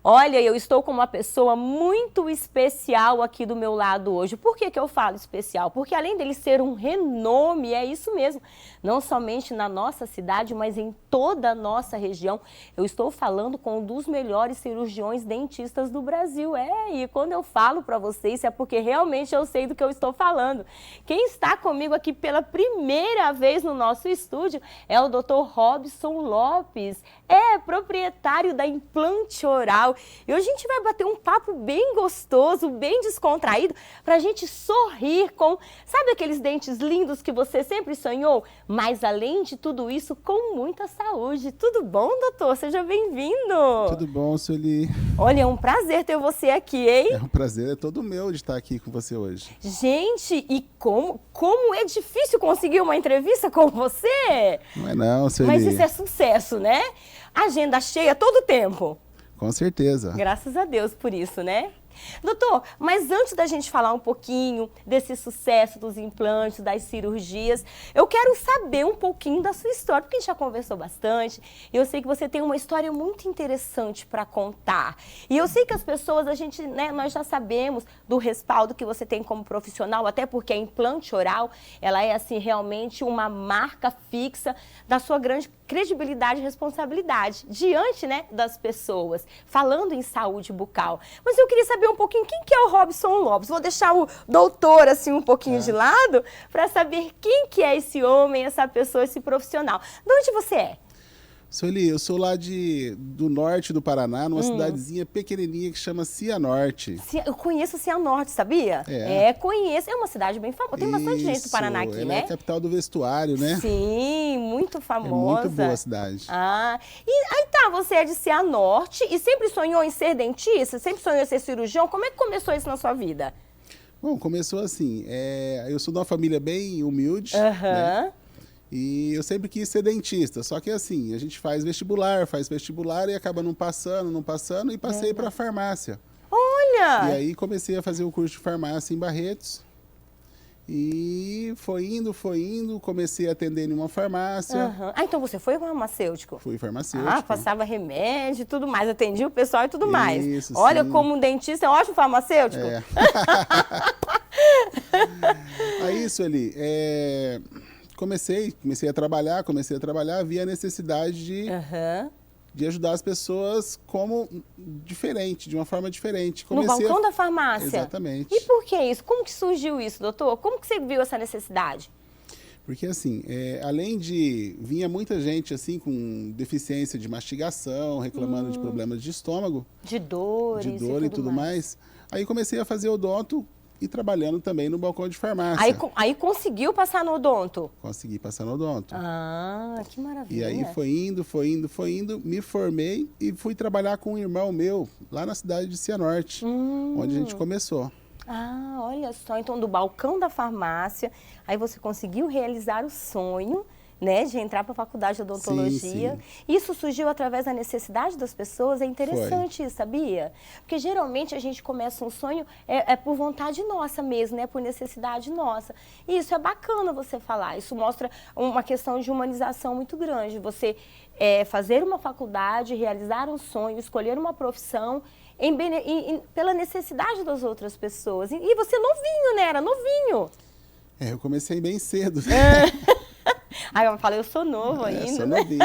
Olha, eu estou com uma pessoa muito especial aqui do meu lado hoje. Por que que eu falo especial? Porque além dele ser um renome, é isso mesmo, não somente na nossa cidade, mas em toda a nossa região. Eu estou falando com um dos melhores cirurgiões dentistas do Brasil. E quando eu falo para vocês, é porque realmente eu sei do que eu estou falando. Quem está comigo aqui pela primeira vez no nosso estúdio é o Dr. Robson Lopes, proprietário da Implante Oral. E hoje a gente vai bater um papo bem gostoso, bem descontraído, para a gente sorrir com, sabe aqueles dentes lindos que você sempre sonhou? Mas além de tudo isso, com muita saúde. Tudo bom, doutor? Seja bem-vindo. Tudo bom, Sueli? Olha, é um prazer ter você aqui, hein? É um prazer, é todo meu de estar aqui com você hoje. Gente, e como é difícil conseguir uma entrevista com você? Não é não, Sueli. Mas isso é sucesso, né? Agenda cheia todo tempo. Com certeza. Graças a Deus por isso, né? Doutor, mas antes da gente falar um pouquinho desse sucesso dos implantes, das cirurgias, eu quero saber um pouquinho da sua história, porque a gente já conversou bastante, e eu sei que você tem uma história muito interessante para contar. E eu sei que as pessoas, nós já sabemos do respaldo que você tem como profissional, até porque a Implante Oral, ela é assim realmente uma marca fixa da sua grande credibilidade e responsabilidade diante, das pessoas, falando em saúde bucal. Mas eu queria saber um pouquinho quem que é o Robson Lopes. Vou deixar o doutor assim um pouquinho de lado para saber quem que é esse homem, essa pessoa, esse profissional. De onde você é? Sueli, eu sou lá do norte do Paraná, numa cidadezinha pequenininha que chama Cianorte. Eu conheço Cianorte, sabia? Conheço. É uma cidade bem famosa. Tem bastante gente do Paraná aqui, ela é a capital do vestuário, né? Sim, muito famosa. É muito boa a cidade. E aí tá, você é de Cianorte e sempre sonhou em ser dentista? Sempre sonhou em ser cirurgião? Como é que começou isso na sua vida? Bom, começou assim, eu sou de uma família bem humilde, né? E eu sempre quis ser dentista, só que assim, a gente faz vestibular e acaba não passando, e passei para farmácia. Olha! E aí comecei a fazer o curso de farmácia em Barretos, e foi indo, comecei a atender em uma farmácia. Então você foi farmacêutico? Fui farmacêutico. Passava remédio e tudo mais, atendia o pessoal e tudo mais. Isso, olha, sim. Como um dentista é um ótimo farmacêutico. Aí, Sueli, comecei a trabalhar, vi a necessidade de ajudar as pessoas de uma forma diferente. No balcão da farmácia? Exatamente. E por que isso? Como que surgiu isso, doutor? Como que você viu essa necessidade? Porque assim, vinha muita gente assim com deficiência de mastigação, reclamando de problemas de estômago. De dor e tudo mais. Aí comecei a fazer odonto e trabalhando também no balcão de farmácia. Aí conseguiu passar no odonto? Consegui passar no odonto. Que maravilha. E aí foi indo, me formei e fui trabalhar com um irmão meu, lá na cidade de Cianorte, onde a gente começou. Olha só, então do balcão da farmácia, aí você conseguiu realizar o sonho, de entrar para a faculdade de odontologia. Sim. Isso surgiu através da necessidade das pessoas, é interessante isso, sabia? Porque geralmente a gente começa um sonho por vontade nossa mesmo, por necessidade nossa. E isso é bacana você falar, isso mostra uma questão de humanização muito grande. Você fazer uma faculdade, realizar um sonho, escolher uma profissão pela necessidade das outras pessoas. E você novinho, Era novinho. Eu comecei bem cedo. Aí eu falei, eu sou novo ainda. Sou novinho.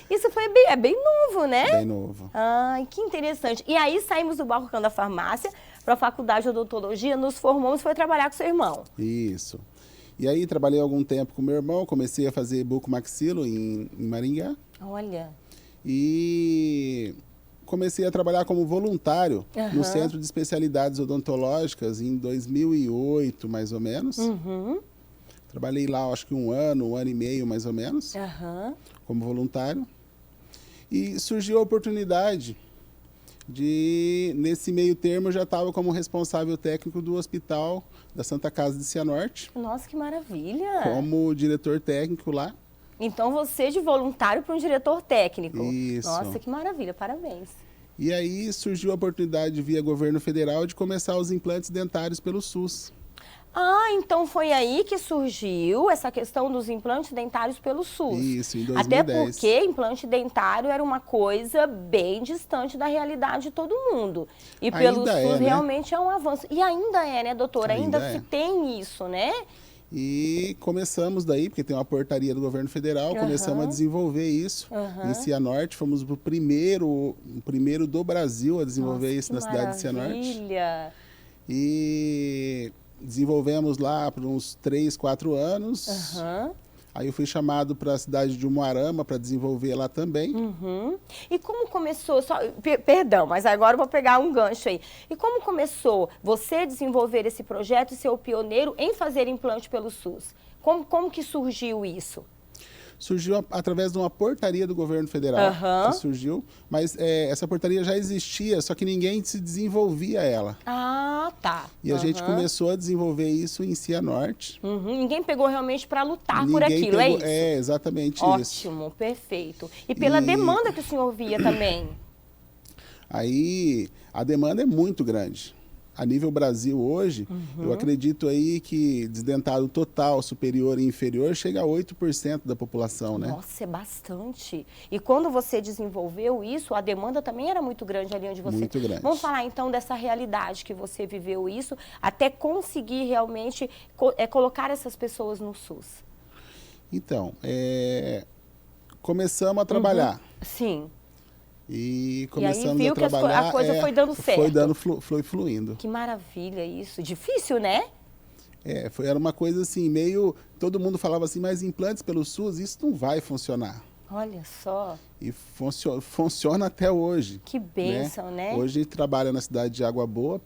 Isso foi bem novo, né? Bem novo. Que interessante. E aí saímos do balcão da farmácia para a faculdade de odontologia, nos formamos e foi trabalhar com seu irmão. Isso. E aí trabalhei algum tempo com meu irmão, comecei a fazer bucomaxilo em Maringá. Olha. E comecei a trabalhar como voluntário no Centro de Especialidades Odontológicas em 2008, mais ou menos. Trabalhei lá, acho que um ano e meio, mais ou menos, como voluntário. E surgiu a oportunidade nesse meio termo, eu já estava como responsável técnico do hospital da Santa Casa de Cianorte. Nossa, que maravilha! Como diretor técnico lá. Então você de voluntário para um diretor técnico. Isso. Nossa, que maravilha, parabéns. E aí surgiu a oportunidade via governo federal de começar os implantes dentários pelo SUS. Ah, então foi aí que surgiu essa questão dos implantes dentários pelo SUS. Isso, em 2010. Até porque implante dentário era uma coisa bem distante da realidade de todo mundo. E pelo SUS realmente é um avanço. E ainda é, né, doutora? Ainda se tem isso, né? E começamos daí, porque tem uma portaria do governo federal, começamos a desenvolver isso em Cianorte. Fomos o primeiro do Brasil a desenvolver isso na cidade de Cianorte. Maravilha! E desenvolvemos lá por uns 3, 4 anos. Aí eu fui chamado para a cidade de Umuarama para desenvolver lá também. E como começou, perdão, mas agora eu vou pegar um gancho aí. E como começou você desenvolver esse projeto e ser o pioneiro em fazer implante pelo SUS? Como que surgiu isso? Surgiu através de uma portaria do governo federal, que surgiu, mas essa portaria já existia, só que ninguém se desenvolvia ela. Ah, tá. E a gente começou a desenvolver isso em Cianorte. Ninguém pegou realmente para lutar por aquilo, é isso? É, exatamente isso. Ótimo, perfeito. E pela demanda que o senhor via também? Aí, a demanda é muito grande. A nível Brasil hoje, eu acredito aí que desdentado total, superior e inferior, chega a 8% da população, né? Nossa, é bastante. E quando você desenvolveu isso, a demanda também era muito grande ali onde você... Muito grande. Vamos falar então dessa realidade que você viveu isso, até conseguir realmente colocar essas pessoas no SUS. Então, começamos a trabalhar. Sim. E começamos a trabalhar. Que a coisa foi dando certo. Foi fluindo. Que maravilha isso. Difícil, né? Era uma coisa assim, meio... Todo mundo falava assim, mas implantes pelo SUS, isso não vai funcionar. Olha só. E funciona até hoje. Que bênção, né? Hoje a gente trabalha na cidade de Água Boa,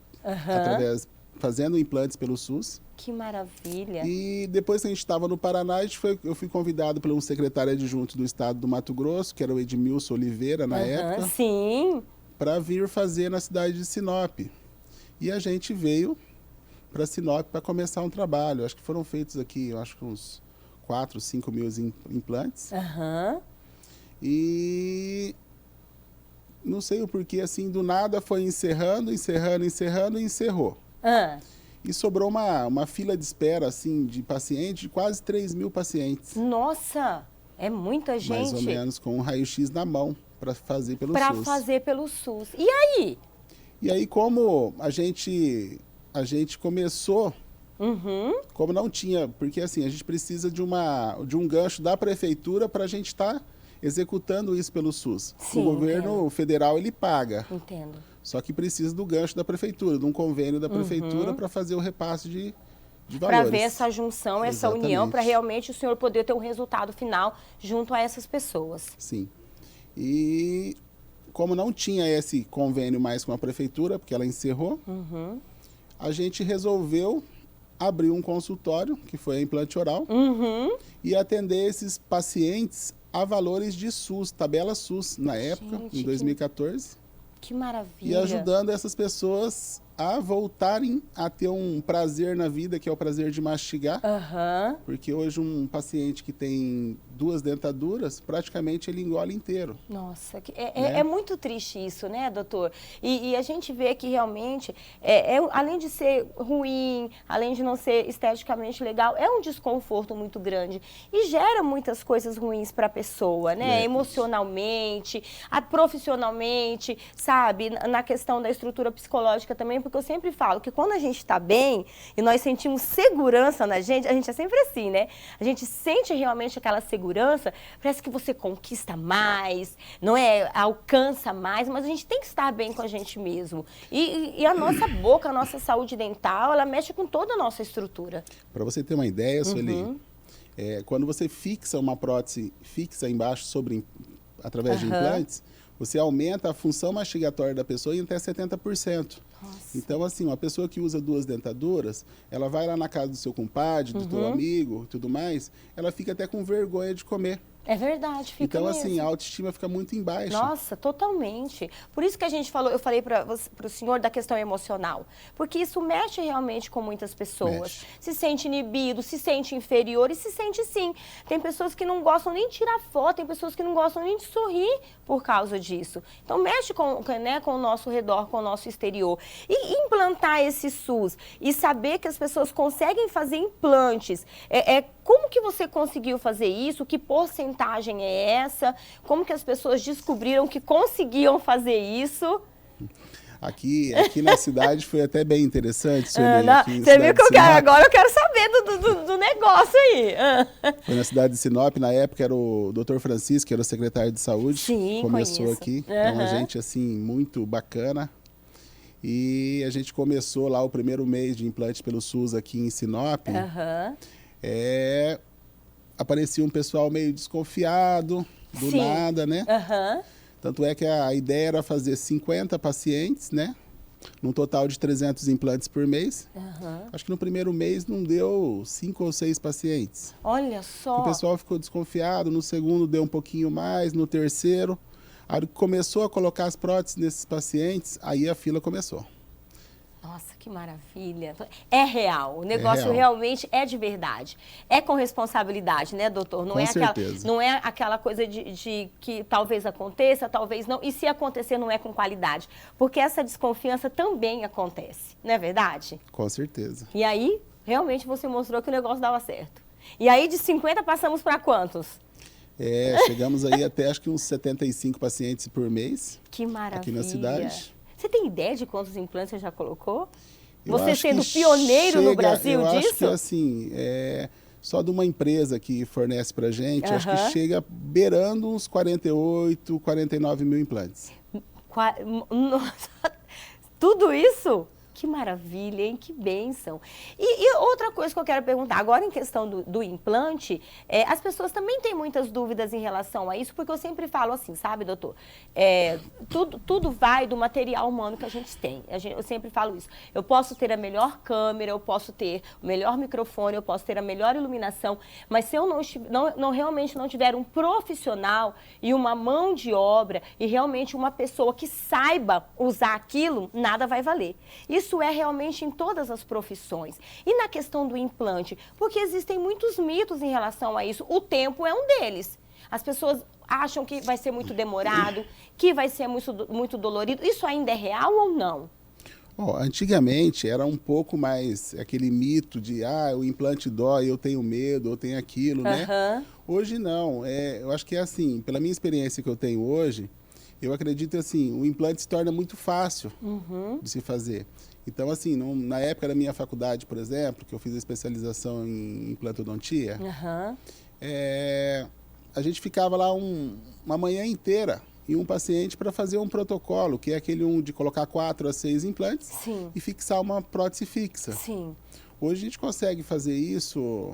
fazendo implantes pelo SUS. Que maravilha. E depois que a gente estava no Paraná, eu fui convidado por um secretário adjunto do estado do Mato Grosso, que era o Edmilson Oliveira, na época. Sim. Para vir fazer na cidade de Sinop. E a gente veio para Sinop para começar um trabalho. Acho que foram feitos aqui, eu acho que uns 4, 5 mil implantes. E não sei o porquê, assim, do nada foi encerrando e encerrou. E sobrou uma fila de espera, assim, de pacientes, de quase 3 mil pacientes. Nossa, é muita gente. Mais ou menos, com um raio-x na mão para fazer pelo SUS. Para fazer pelo SUS. E aí? E aí, como a gente começou, como não tinha... Porque, assim, a gente precisa de um gancho da prefeitura para a gente estar executando isso pelo SUS. Sim, o governo federal, ele paga. Entendo. Só que precisa do gancho da prefeitura, de um convênio da prefeitura para fazer o repasse de valores. Para ver essa junção, essa união, para realmente o senhor poder ter um resultado final junto a essas pessoas. Sim. E como não tinha esse convênio mais com a prefeitura, porque ela encerrou, a gente resolveu abrir um consultório, que foi a Implante Oral, e atender esses pacientes a valores de SUS, tabela SUS, na época, em 2014. Que maravilha. E ajudando essas pessoas a voltarem a ter um prazer na vida, que é o prazer de mastigar. Porque hoje um paciente que tem 2 dentaduras, praticamente ele engole inteiro. Nossa, é muito triste isso, né, doutor? E a gente vê que realmente, além de ser ruim, além de não ser esteticamente legal, é um desconforto muito grande. E gera muitas coisas ruins para a pessoa, né? Emocionalmente, profissionalmente, sabe? Na questão da estrutura psicológica também, porque eu sempre falo que quando a gente está bem e nós sentimos segurança na gente, a gente é sempre assim, né? A gente sente realmente aquela segurança, parece que você conquista mais, não é? Alcança mais, mas a gente tem que estar bem com a gente mesmo. E a nossa boca, a nossa saúde dental, ela mexe com toda a nossa estrutura. Para você ter uma ideia, Sueli, quando você fixa uma prótese fixa embaixo através de implantes, você aumenta a função mastigatória da pessoa em até 70%. Nossa. Então, assim, uma pessoa que usa 2 dentaduras, ela vai lá na casa do seu compadre, do teu amigo, tudo mais, ela fica até com vergonha de comer. É verdade, fica Então, mesmo. assim, a autoestima fica muito embaixo. Nossa, totalmente. Por isso que a gente falou, eu falei para o senhor da questão emocional. Porque isso mexe realmente com muitas pessoas. Mexe. Se sente inibido, se sente inferior e se sente sim. Tem pessoas que não gostam nem de tirar foto, tem pessoas que não gostam nem de sorrir por causa disso. Então mexe né, com o nosso redor, com o nosso exterior. E implantar esse SUS e saber que as pessoas conseguem fazer implantes. Como que você conseguiu fazer isso? Que porcentagem é essa? Como que as pessoas descobriram que conseguiam fazer isso? Aqui na cidade foi até bem interessante, você viu que agora eu quero saber do negócio aí. Foi na cidade de Sinop, na época era o Dr. Francisco, que era o secretário de saúde. Sim, começou conheço. Aqui, é uma gente assim muito bacana. E a gente começou lá o primeiro mês de implante pelo SUS aqui em Sinop. Aparecia um pessoal meio desconfiado, do nada, né? Tanto é que a ideia era fazer 50 pacientes, né? Num total de 300 implantes por mês. Acho que no primeiro mês não deu 5 ou 6 pacientes. Olha só. O pessoal ficou desconfiado, no segundo deu um pouquinho mais, no terceiro. Aí começou a colocar as próteses nesses pacientes, aí a fila começou. Nossa, que maravilha. É real, o negócio realmente é de verdade. É com responsabilidade, né, doutor? Não, não é aquela coisa de que talvez aconteça, talvez não. E se acontecer, não é com qualidade. Porque essa desconfiança também acontece, não é verdade? Com certeza. E aí, realmente você mostrou que o negócio dava certo. E aí, de 50, passamos para quantos? Chegamos aí até acho que uns 75 pacientes por mês. Que maravilha. Aqui na cidade. Você tem ideia de quantos implantes você já colocou? Você sendo pioneiro no Brasil disso? Eu acho que assim, só de uma empresa que fornece pra gente, acho que chega beirando uns 48, 49 mil implantes. Nossa, tudo isso? Que maravilha, hein? Que bênção. E outra coisa que eu quero perguntar, agora em questão do implante, as pessoas também têm muitas dúvidas em relação a isso, porque eu sempre falo assim, sabe, doutor? Tudo vai do material humano que a gente tem. Eu sempre falo isso. Eu posso ter a melhor câmera, eu posso ter o melhor microfone, eu posso ter a melhor iluminação, mas se eu realmente não tiver um profissional e uma mão de obra e realmente uma pessoa que saiba usar aquilo, nada vai valer. Isso é realmente em todas as profissões. E na questão do implante, porque existem muitos mitos em relação a isso. O tempo é um deles. As pessoas acham que vai ser muito demorado, que vai ser muito dolorido. Isso ainda é real ou não? Antigamente era um pouco mais aquele mito de o implante dói, eu tenho medo, eu tenho aquilo, né? Hoje não. Eu acho que é assim, pela minha experiência que eu tenho hoje, eu acredito assim, o implante se torna muito fácil de se fazer. Então, assim, na época da minha faculdade, por exemplo, que eu fiz a especialização em implantodontia, a gente ficava lá uma manhã inteira em um paciente para fazer um protocolo, que é aquele de colocar 4 a 6 implantes e fixar uma prótese fixa. Hoje a gente consegue fazer isso,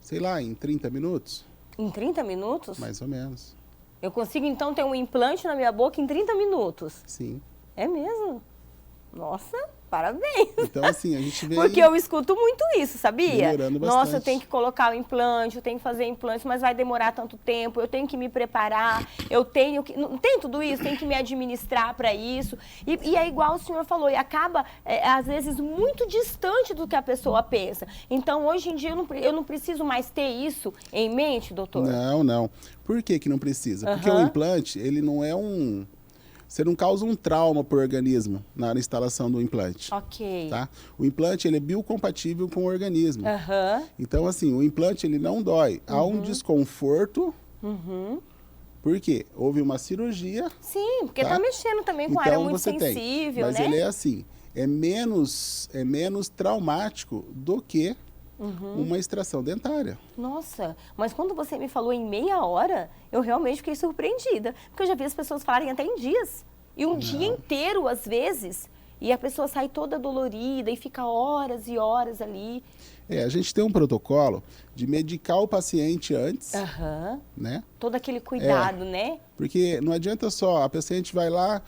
sei lá, em 30 minutos. Em 30 minutos? Mais ou menos. Eu consigo, então, ter um implante na minha boca em 30 minutos? Sim. É mesmo? Nossa, parabéns. Então, assim, a gente vê... Porque eu escuto muito isso, sabia? Melhorando bastante. Nossa, eu tenho que colocar o implante, eu tenho que fazer implante, mas vai demorar tanto tempo, eu tenho que me preparar, eu tenho que... Não tem tudo isso, tem que me administrar para isso. E é igual o senhor falou, e acaba, às vezes, muito distante do que a pessoa pensa. Então, hoje em dia, eu não preciso mais ter isso em mente, doutor? Não. Por que não precisa? Porque o implante, ele não é um... Você não causa um trauma para o organismo na instalação do implante. Ok. Tá? O implante ele é biocompatível com o organismo. Então, assim, o implante ele não dói. Há um desconforto. Por quê? Houve uma cirurgia. Sim, porque tá mexendo também com área muito sensível, mas né? ele é assim, é menos traumático do que uma extração dentária. Nossa, mas quando você me falou em meia hora, eu realmente fiquei surpreendida. Porque eu já vi as pessoas falarem até em dias. E um dia inteiro, às vezes, e a pessoa sai toda dolorida e fica horas e horas ali. A gente tem um protocolo de medicar o paciente antes, né? Todo aquele cuidado, né? Porque não adianta só, a paciente vai lá,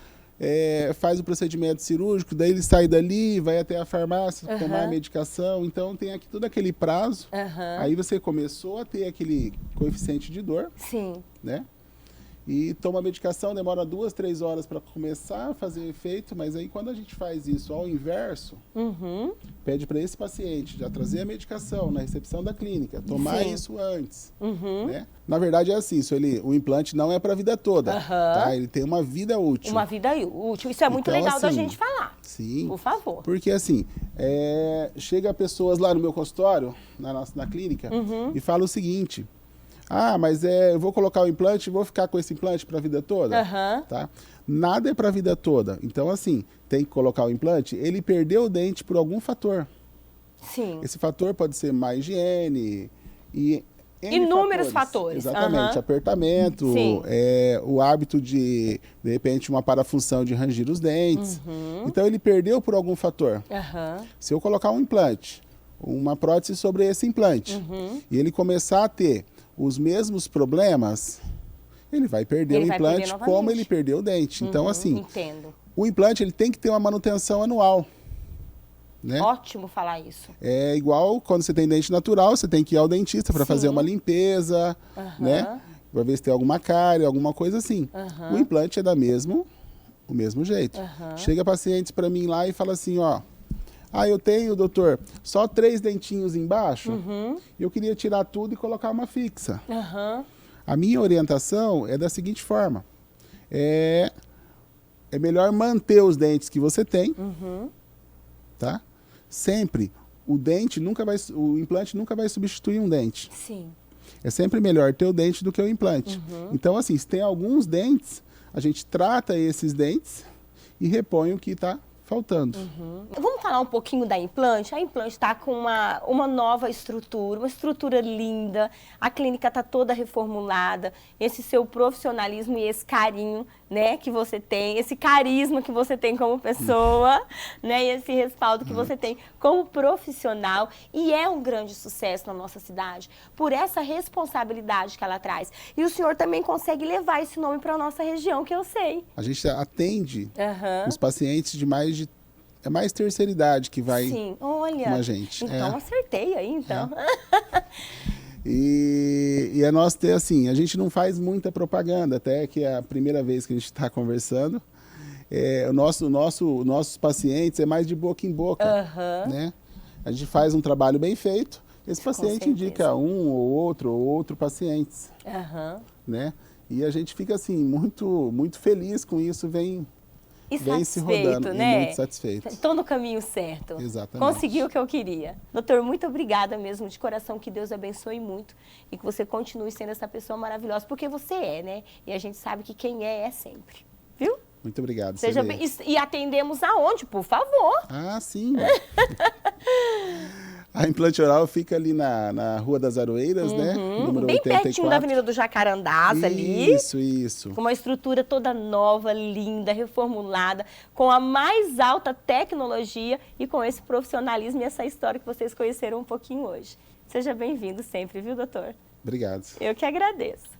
faz o procedimento cirúrgico, daí ele sai dali, vai até a farmácia tomar a medicação. Então tem aqui todo aquele prazo. Aí você começou a ter aquele coeficiente de dor. Sim. Né? E toma a medicação, demora 2, 3 horas para começar a fazer efeito, mas aí quando a gente faz isso ao inverso, pede para esse paciente já trazer a medicação na recepção da clínica, tomar isso antes. Né? Na verdade é assim, o implante não é para a vida toda, tá? Ele tem uma vida útil. Uma vida útil, isso é muito então, legal assim, da gente falar. Sim. Por favor. Porque assim, chega pessoas lá no meu consultório, na clínica, e fala o seguinte: ah, mas eu vou colocar o implante e vou ficar com esse implante para a vida toda? Tá? Nada é para a vida toda. Então, assim, tem que colocar o implante, ele perdeu o dente por algum fator. Sim. Esse fator pode ser má higiene e inúmeros fatores. Exatamente. Apertamento, o hábito de repente, uma parafunção de rangir os dentes. Então, ele perdeu por algum fator. Se eu colocar um implante, uma prótese sobre esse implante, e ele começar a ter os mesmos problemas, ele vai perder o implante como ele perdeu o dente. Então, assim, o implante ele tem que ter uma manutenção anual. Né? Ótimo falar isso. É igual quando você tem dente natural, você tem que ir ao dentista para fazer uma limpeza, né? Para ver se tem alguma cárie, alguma coisa assim. O implante é o mesmo jeito. Chega pacientes para mim lá e fala assim, ó, eu tenho, doutor, só 3 dentinhos embaixo, eu queria tirar tudo e colocar uma fixa. A minha orientação é da seguinte forma, é melhor manter os dentes que você tem, tá? Sempre, o implante nunca vai substituir um dente. Sim. É sempre melhor ter o dente do que o implante. Então, assim, se tem alguns dentes, a gente trata esses dentes e repõe o que está faltando. Vamos falar um pouquinho da implante? A implante está com uma nova estrutura, uma estrutura linda, a clínica está toda reformulada, esse seu profissionalismo e esse carinho, né, que você tem, esse carisma que você tem como pessoa, né, e esse respaldo que você tem como profissional, e é um grande sucesso na nossa cidade, por essa responsabilidade que ela traz. E o senhor também consegue levar esse nome para a nossa região, que eu sei. A gente atende os pacientes de mais terceira idade que vai com a gente. Então acertei aí, então. E é nós ter assim, a gente não faz muita propaganda, até que é a primeira vez que a gente está conversando. Nossos pacientes é mais de boca em boca, né? A gente faz um trabalho bem feito, esse paciente indica um ou outro paciente, né? E a gente fica assim, muito, muito feliz com isso, vem se rodando, né? E muito satisfeito. Estou no caminho certo. Exatamente. Consegui o que eu queria. Doutor, muito obrigada mesmo, de coração, que Deus abençoe muito e que você continue sendo essa pessoa maravilhosa, porque você é, né? E a gente sabe que quem é sempre. Viu? Muito obrigado. Seja bem. E atendemos aonde, por favor? Ah, sim. A Implante Oral fica ali na Rua das Aroeiras, né? Número bem 84. pertinho da Avenida do Jacarandás ali. Isso. Com uma estrutura toda nova, linda, reformulada, com a mais alta tecnologia e com esse profissionalismo e essa história que vocês conheceram um pouquinho hoje. Seja bem-vindo sempre, viu, doutor? Obrigado. Eu que agradeço.